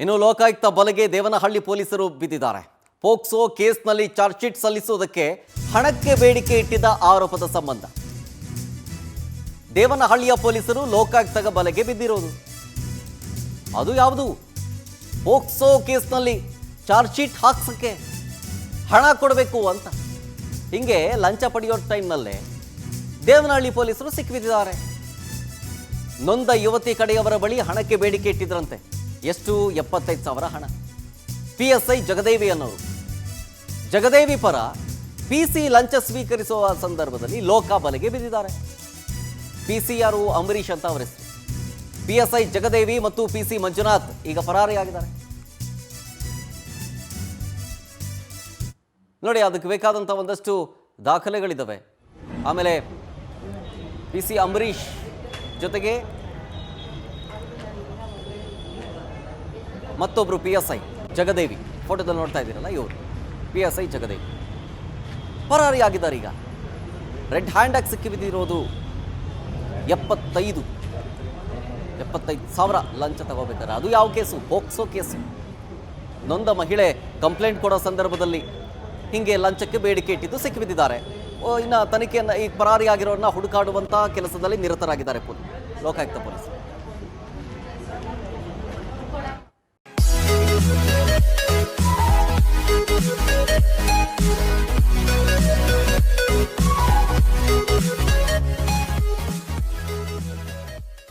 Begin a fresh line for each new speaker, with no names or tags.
ಇನ್ನು ಲೋಕಾಯುಕ್ತ ಬಲೆಗೆ ದೇವನಹಳ್ಳಿ ಪೊಲೀಸರು ಬಿದ್ದಿದ್ದಾರೆ. ಪೋಕ್ಸೋ ಕೇಸ್ನಲ್ಲಿ ಚಾರ್ಜ್ ಶೀಟ್ ಸಲ್ಲಿಸುವುದಕ್ಕೆ ಹಣಕ್ಕೆ ಬೇಡಿಕೆ ಇಟ್ಟಿದ್ದ ಆರೋಪದ ಸಂಬಂಧ ದೇವನಹಳ್ಳಿಯ ಪೊಲೀಸರು ಲೋಕಾಯುಕ್ತ ಬಲೆಗೆ ಬಿದ್ದಿರೋದು. ಅದು ಯಾವುದು? ಪೋಕ್ಸೋ ಕೇಸ್ನಲ್ಲಿ ಚಾರ್ಜ್ ಶೀಟ್ ಹಾಕ್ಸಕ್ಕೆ ಹಣ ಕೊಡಬೇಕು ಅಂತ. ಹಿಂಗೆ ಲಂಚ ಪಡೆಯೋ ಟೈಮ್ನಲ್ಲೇ ದೇವನಹಳ್ಳಿ ಪೊಲೀಸರು ಸಿಕ್ಕಿಬಿದ್ದಿದ್ದಾರೆ. ನೊಂದ ಯುವತಿ ಕಡೆಯವರ ಬಳಿ ಹಣಕ್ಕೆ ಬೇಡಿಕೆ ಇಟ್ಟಿದ್ರಂತೆ. ಎಷ್ಟು? 75,000 ಹಣ. PSI ಜಗದೇವಿ ಅನ್ನೋರು. ಜಗದೇವಿ ಪರ PC ಲಂಚ ಸ್ವೀಕರಿಸುವ ಸಂದರ್ಭದಲ್ಲಿ ಲೋಕ ಬಲೆಗೆ ಬಿದ್ದಿದ್ದಾರೆ. PC ಯಾರು? ಅಂಬರೀಷ್ ಅಂತ ಅವರ ಹೆಸರು. PSI ಜಗದೇವಿ ಮತ್ತು PC ಮಂಜುನಾಥ್ ಈಗ ಪರಾರಿಯಾಗಿದ್ದಾರೆ. ನೋಡಿ, ಅದಕ್ಕೆ ಬೇಕಾದಂಥ ಒಂದಷ್ಟು ದಾಖಲೆಗಳಿದ್ದಾವೆ. ಆಮೇಲೆ PC ಅಂಬರೀಷ್ ಜೊತೆಗೆ ಮತ್ತೊಬ್ಬರು PSI ಜಗದೇವಿ, ಫೋಟೋದಲ್ಲಿ ನೋಡ್ತಾ ಇದ್ದೀರಲ್ಲ, ಇವರು PSI ಜಗದೇವಿ ಪರಾರಿಯಾಗಿದ್ದಾರೆ. ಈಗ ರೆಡ್ ಹ್ಯಾಂಡ್ ಆಗಿ ಸಿಕ್ಕಿ ಬಿದ್ದಿರೋದು 75,000 ಲಂಚ ತಗೋಬೇಕಾದ್ರೆ. ಅದು ಯಾವ ಕೇಸು? POCSO case. ನೊಂದ ಮಹಿಳೆ ಕಂಪ್ಲೇಂಟ್ ಕೊಡೋ ಸಂದರ್ಭದಲ್ಲಿ ಹಿಂಗೆ ಲಂಚಕ್ಕೆ ಬೇಡಿಕೆ ಇಟ್ಟಿದ್ದು ಸಿಕ್ಕಿಬಿದ್ದಿದ್ದಾರೆ. ಇನ್ನು ತನಿಖೆಯನ್ನು ಈ ಪರಾರಿಯಾಗಿರೋರನ್ನ ಹುಡುಕಾಡುವಂಥ ಕೆಲಸದಲ್ಲಿ ನಿರತರಾಗಿದ್ದಾರೆ ಲೋಕಾಯುಕ್ತ ಪೊಲೀಸರು.